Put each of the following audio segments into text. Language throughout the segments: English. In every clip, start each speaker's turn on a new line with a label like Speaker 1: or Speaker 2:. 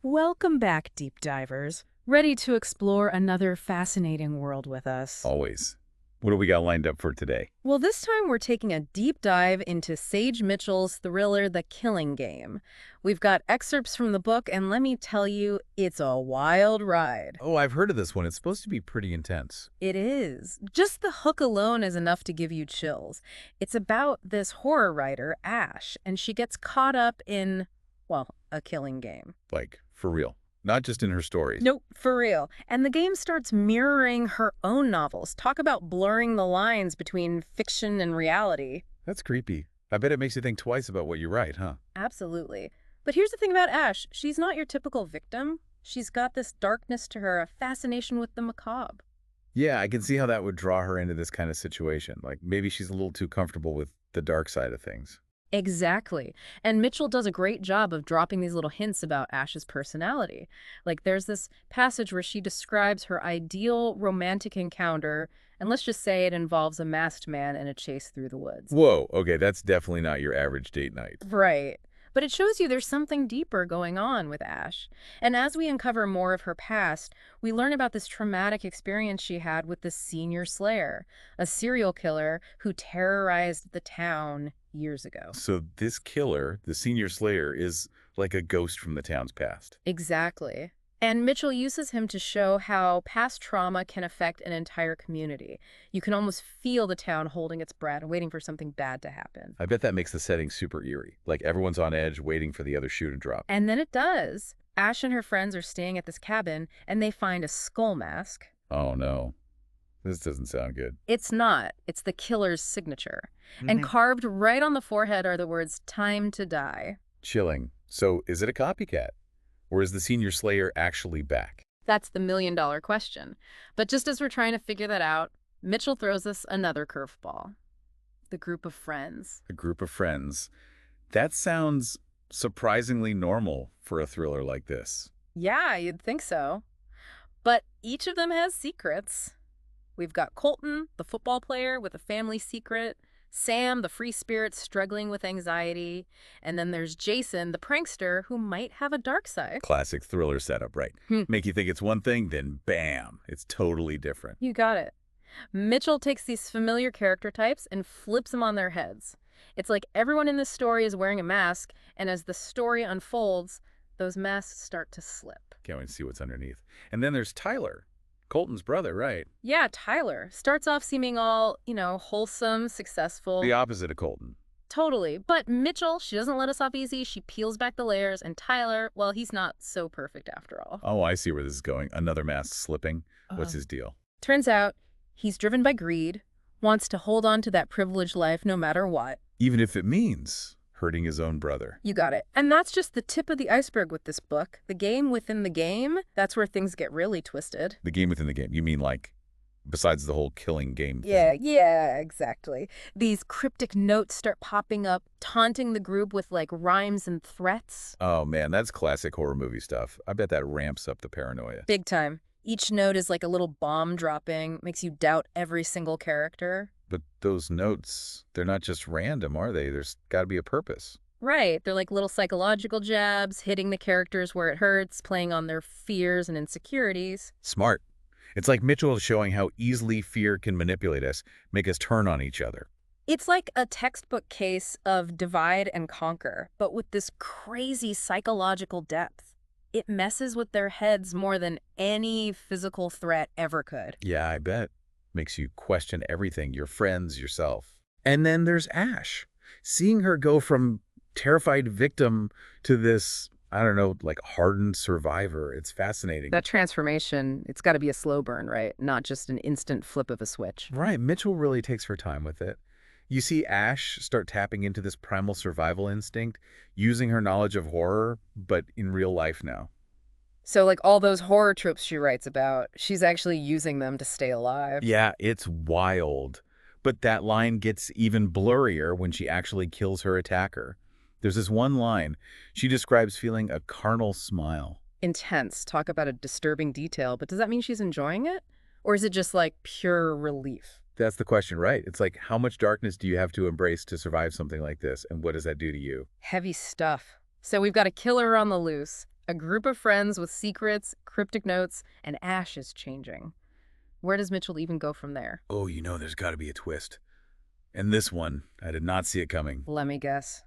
Speaker 1: Welcome back, deep divers. Ready to explore another fascinating world with us?
Speaker 2: Always. What do we got lined up for today?
Speaker 1: Well, this time we're taking a deep dive into Sage Mitchell's thriller, The Killing Game. We've got excerpts from the book, and let me tell you, it's a wild ride.
Speaker 2: Oh, I've heard of this one. It's supposed to be pretty intense.
Speaker 1: It is. Just the hook alone is enough to give you chills. It's about this horror writer, Ash, and she gets caught up in, well, a killing game.
Speaker 2: Like, for real. Not just in her stories.
Speaker 1: Nope, for real. And the game starts mirroring her own novels. Talk about blurring the lines between fiction and reality.
Speaker 2: That's creepy. I bet it makes you think twice about what you write, huh?
Speaker 1: Absolutely. But here's the thing about Ash. She's not your typical victim. She's got this darkness to her, a fascination with the macabre.
Speaker 2: Yeah, I can see how that would draw her into this kind of situation. Like, maybe she's a little too comfortable with the dark side of things.
Speaker 1: Exactly. And Mitchell does a great job of dropping these little hints about Ash's personality. Like there's this passage where she describes her ideal romantic encounter, and let's just say it involves a masked man and a chase through the woods.
Speaker 2: Whoa, okay, that's definitely not your average date night.
Speaker 1: Right. But it shows you there's something deeper going on with Ash. And as we uncover more of her past, we learn about this traumatic experience she had with the senior slayer, a serial killer who terrorized the town years ago.
Speaker 2: So this killer, the senior slayer, is like a ghost from the town's past.
Speaker 1: Exactly. And Mitchell uses him to show how past trauma can affect an entire community. You can almost feel the town holding its breath, waiting for something bad to happen.
Speaker 2: I bet that makes the setting super eerie. Like everyone's on edge waiting for the other shoe to drop.
Speaker 1: And then it does. Ash and her friends are staying at this cabin, and they find a skull mask.
Speaker 2: Oh no. This doesn't sound good.
Speaker 1: It's not. It's the killer's signature. And carved right on the forehead are the words, "Time to die."
Speaker 2: Chilling. So is it a copycat? Or is the senior slayer actually back?
Speaker 1: That's the million-dollar question. But just as we're trying to figure that out, Mitchell throws us another curveball. The group of friends.
Speaker 2: A group of friends. That sounds surprisingly normal for a thriller like this.
Speaker 1: Yeah, you'd think so. But each of them has secrets. We've got Colton, the football player with a family secret, Sam, the free spirit struggling with anxiety, and then there's Jason, the prankster, who might have a dark side.
Speaker 2: Classic thriller setup, right? Make you think it's one thing, then bam, it's totally different.
Speaker 1: You got it. Mitchell takes these familiar character types and flips them on their heads. It's like everyone in this story is wearing a mask, and as the story unfolds, those masks start to slip.
Speaker 2: Can't wait to see what's underneath. And then there's Tyler, Colton's brother, right?
Speaker 1: Yeah, Tyler starts off seeming all, wholesome, successful.
Speaker 2: The opposite of Colton.
Speaker 1: Totally. But Mitchell, she doesn't let us off easy. She peels back the layers. And Tyler, well, he's not so perfect after all.
Speaker 2: Oh, I see where this is going. Another mask slipping. What's his deal?
Speaker 1: Turns out he's driven by greed, wants to hold on to that privileged life no matter what.
Speaker 2: Even if it means hurting his own brother.
Speaker 1: You got it. And that's just the tip of the iceberg with this book. The game within the game, that's where things get really twisted.
Speaker 2: The game within the game. You mean like, besides the whole killing game thing?
Speaker 1: Yeah, exactly. These cryptic notes start popping up, taunting the group with like rhymes and threats.
Speaker 2: Oh man, that's classic horror movie stuff. I bet that ramps up the paranoia.
Speaker 1: Big time. Each note is like a little bomb dropping, makes you doubt every single character.
Speaker 2: But those notes, they're not just random, are they? There's got to be a purpose.
Speaker 1: Right. They're like little psychological jabs, hitting the characters where it hurts, playing on their fears and insecurities.
Speaker 2: Smart. It's like Mitchell showing how easily fear can manipulate us, make us turn on each other.
Speaker 1: It's like a textbook case of divide and conquer, but with this crazy psychological depth. It messes with their heads more than any physical threat ever could.
Speaker 2: Yeah, I bet. Makes you question everything, your friends, yourself. And then there's Ash. Seeing her go from terrified victim to this, I don't know, like hardened survivor, it's fascinating.
Speaker 1: That transformation, it's got to be a slow burn, right? Not just an instant flip of a switch.
Speaker 2: Right, Mitchell really takes her time with it. You see Ash start tapping into this primal survival instinct, using her knowledge of horror, but in real life now.
Speaker 1: So like all those horror tropes she writes about, she's actually using them to stay alive.
Speaker 2: Yeah, it's wild. But that line gets even blurrier when she actually kills her attacker. There's this one line. She describes feeling a carnal smile.
Speaker 1: Intense. Talk about a disturbing detail, but does that mean she's enjoying it? Or is it just like pure relief?
Speaker 2: That's the question, right? It's like, how much darkness do you have to embrace to survive something like this? And what does that do to you?
Speaker 1: Heavy stuff. So we've got a killer on the loose, A group of friends with secrets, cryptic notes, and Ash is changing. Where does Mitchell even go from there?
Speaker 2: Oh, there's got to be a twist. And this one, I did not see it coming.
Speaker 1: Let me guess.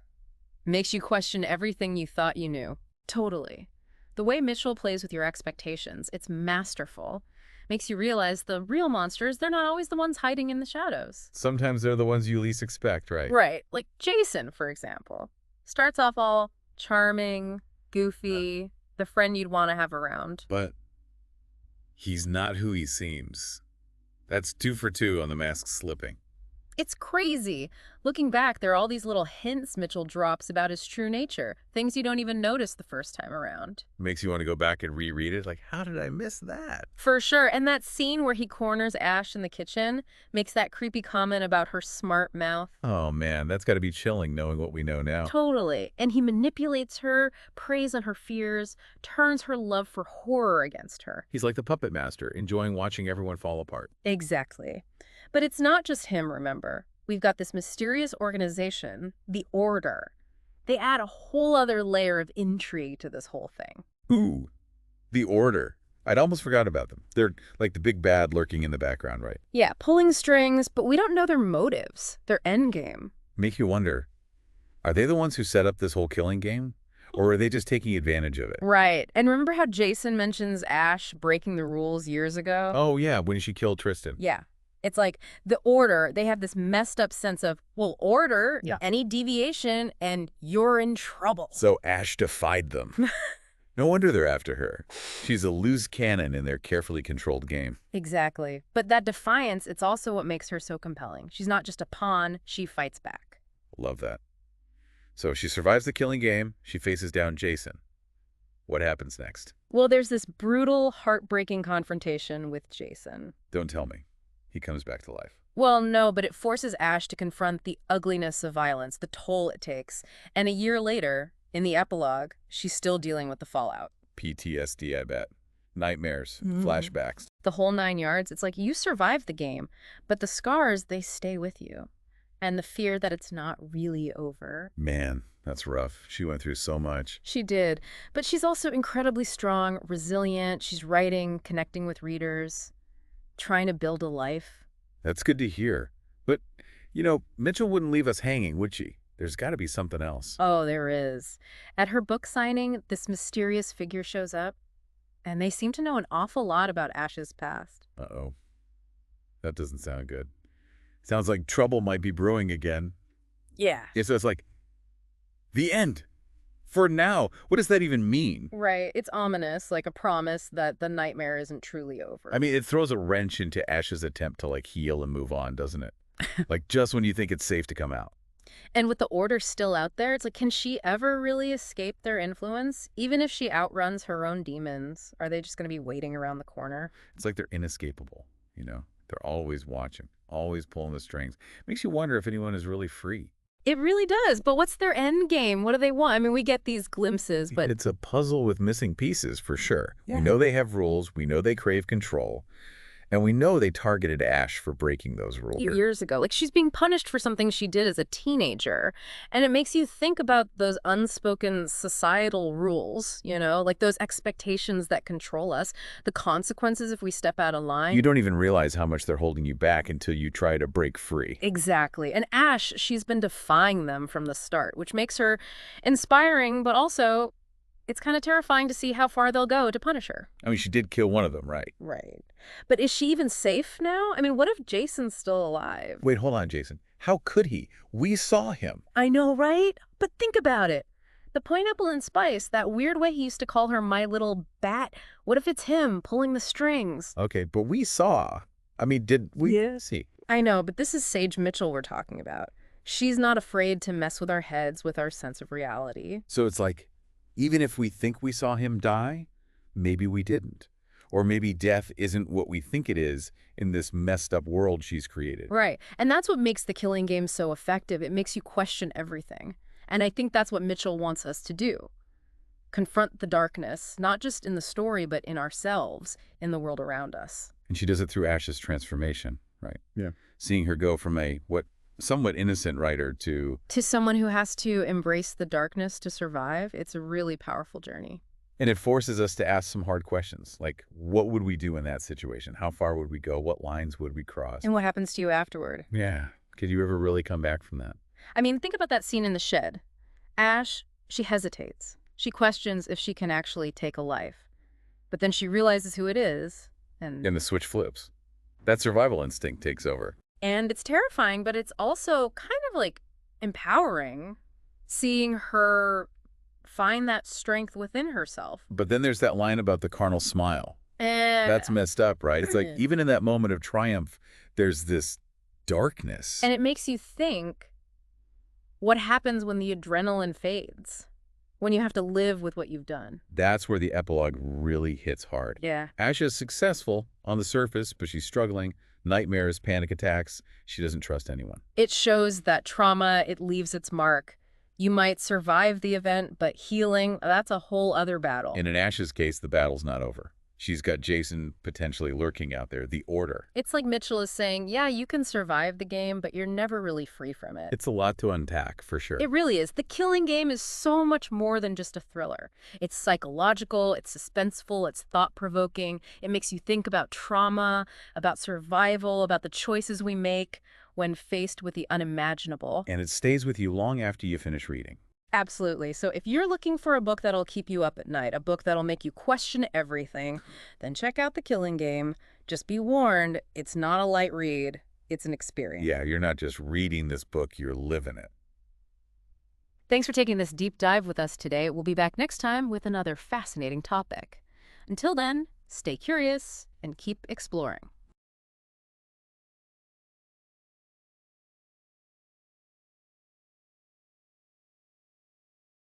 Speaker 1: Makes you question everything you thought you knew. Totally. The way Mitchell plays with your expectations, it's masterful. Makes you realize the real monsters, they're not always the ones hiding in the shadows.
Speaker 2: Sometimes they're the ones you least expect, right?
Speaker 1: Right. Like Jason, for example. Starts off all charming, goofy, the friend you'd want to have around.
Speaker 2: But he's not who he seems. That's 2 for 2 on the mask slipping.
Speaker 1: It's crazy. Looking back, there are all these little hints Mitchell drops about his true nature, things you don't even notice the first time around.
Speaker 2: Makes you want to go back and reread it. Like, how did I miss that?
Speaker 1: For sure. And that scene where he corners Ash in the kitchen makes that creepy comment about her smart mouth.
Speaker 2: Oh, man, that's got to be chilling knowing what we know now.
Speaker 1: Totally. And he manipulates her, preys on her fears, turns her love for horror against her.
Speaker 2: He's like the puppet master, enjoying watching everyone fall apart.
Speaker 1: Exactly. But it's not just him, remember. We've got this mysterious organization, the Order. They add a whole other layer of intrigue to this whole thing.
Speaker 2: Ooh, the Order. I'd almost forgot about them. They're like the big bad lurking in the background, right?
Speaker 1: Yeah, pulling strings, but we don't know their motives, their endgame.
Speaker 2: Make you wonder, are they the ones who set up this whole killing game? Or are they just taking advantage of it?
Speaker 1: Right. And remember how Jason mentions Ash breaking the rules years ago?
Speaker 2: Oh, yeah, when she killed Tristan.
Speaker 1: Yeah. It's like the Order, they have this messed up sense of, well, order, any deviation, and you're in trouble.
Speaker 2: So Ash defied them. No wonder they're after her. She's a loose cannon in their carefully controlled game.
Speaker 1: Exactly. But that defiance, it's also what makes her so compelling. She's not just a pawn, she fights back.
Speaker 2: Love that. So she survives the killing game. She faces down Jason. What happens next?
Speaker 1: Well, there's this brutal, heartbreaking confrontation with Jason.
Speaker 2: Don't tell me. He comes back to life.
Speaker 1: Well, no, but it forces Ash to confront the ugliness of violence, the toll it takes. And a year later, in the epilogue, she's still dealing with the fallout.
Speaker 2: PTSD, I bet. Nightmares, flashbacks.
Speaker 1: The whole 9 yards, it's like you survived the game, but the scars, they stay with you. And the fear that it's not really over.
Speaker 2: Man, that's rough. She went through so much.
Speaker 1: She did. But she's also incredibly strong, resilient. She's writing, connecting with readers, trying to build a life.
Speaker 2: That's good to hear. But, Mitchell wouldn't leave us hanging, would she? There's got to be something else.
Speaker 1: Oh, there is. At her book signing, this mysterious figure shows up, and they seem to know an awful lot about Ash's past.
Speaker 2: Uh-oh. That doesn't sound good. Sounds like trouble might be brewing again.
Speaker 1: Yeah.
Speaker 2: Yeah, so it's like, the end. For now. What does that even mean?
Speaker 1: Right. It's ominous, like a promise that the nightmare isn't truly over.
Speaker 2: I mean, it throws a wrench into Ash's attempt to, heal and move on, doesn't it? Just when you think it's safe to come out.
Speaker 1: And with the Order still out there, it's like, can she ever really escape their influence? Even if she outruns her own demons, are they just going to be waiting around the corner?
Speaker 2: It's like they're inescapable, They're always watching, always pulling the strings. Makes you wonder if anyone is really free.
Speaker 1: It really does. But what's their end game? What do they want? I mean, we get these glimpses, but...
Speaker 2: It's a puzzle with missing pieces, for sure.
Speaker 1: Yeah.
Speaker 2: We know they have rules. We know they crave control. And we know they targeted Ash for breaking those rules.
Speaker 1: Years ago. Like, she's being punished for something she did as a teenager. And it makes you think about those unspoken societal rules, like those expectations that control us, the consequences if we step out of line.
Speaker 2: You don't even realize how much they're holding you back until you try to break free.
Speaker 1: Exactly. And Ash, she's been defying them from the start, which makes her inspiring, but also it's kind of terrifying to see how far they'll go to punish her.
Speaker 2: I mean, she did kill one of them, right?
Speaker 1: Right. But is she even safe now? I mean, what if Jason's still alive?
Speaker 2: Wait, hold on, Jason. How could he? We saw him.
Speaker 1: I know, right? But think about it. The pineapple and spice, that weird way he used to call her my little bat, what if it's him pulling the strings?
Speaker 2: Okay, but we saw. I mean, did we see?
Speaker 1: I know, but this is Sage Mitchell we're talking about. She's not afraid to mess with our heads, with our sense of reality.
Speaker 2: So it's like, even if we think we saw him die, maybe we didn't. Or maybe death isn't what we think it is in this messed up world she's created.
Speaker 1: Right. And that's what makes the killing game so effective. It makes you question everything. And I think that's what Mitchell wants us to do. Confront the darkness, not just in the story, but in ourselves, in the world around us.
Speaker 2: And she does it through Ash's transformation, right?
Speaker 3: Yeah.
Speaker 2: Seeing her go from a somewhat innocent writer to
Speaker 1: someone who has to embrace the darkness to survive, it's a really powerful journey.
Speaker 2: And it forces us to ask some hard questions, like what would we do in that situation? How far would we go? What lines would we cross?
Speaker 1: And what happens to you afterward?
Speaker 2: Yeah. Could you ever really come back from that?
Speaker 1: I mean, think about that scene in the shed. Ash, she hesitates. She questions if she can actually take a life. But then she realizes who it is, and
Speaker 2: And the switch flips. That survival instinct takes over.
Speaker 1: and it's terrifying, but it's also kind of like empowering seeing her find that strength within herself.
Speaker 2: But then there's that line about the carnal smile.
Speaker 1: And
Speaker 2: That's messed up, right? It's like even in that moment of triumph, there's this darkness.
Speaker 1: and it makes you think, what happens when the adrenaline fades? When you have to live with what you've done.
Speaker 2: That's where the epilogue really hits hard.
Speaker 1: Yeah.
Speaker 2: Asha's successful on the surface, but she's struggling. Nightmares, panic attacks. She doesn't trust anyone.
Speaker 1: It shows that trauma, it leaves its mark. You might survive the event, but healing, that's a whole other battle.
Speaker 2: And in Asha's case, the battle's not over. She's got Jason potentially lurking out there, the Order.
Speaker 1: It's like Mitchell is saying, yeah, you can survive the game, but you're never really free from it.
Speaker 2: It's a lot to unpack, for sure.
Speaker 1: It really is. The Killing Game is so much more than just a thriller. It's psychological, it's suspenseful, it's thought-provoking. It makes you think about trauma, about survival, about the choices we make when faced with the unimaginable.
Speaker 2: And it stays with you long after you finish reading.
Speaker 1: Absolutely. So if you're looking for a book that'll keep you up at night, a book that'll make you question everything, then check out The Killing Game. Just be warned, it's not a light read. It's an experience.
Speaker 2: Yeah, you're not just reading this book, you're living it.
Speaker 1: Thanks for taking this deep dive with us today. We'll be back next time with another fascinating topic. Until then, stay curious and keep exploring.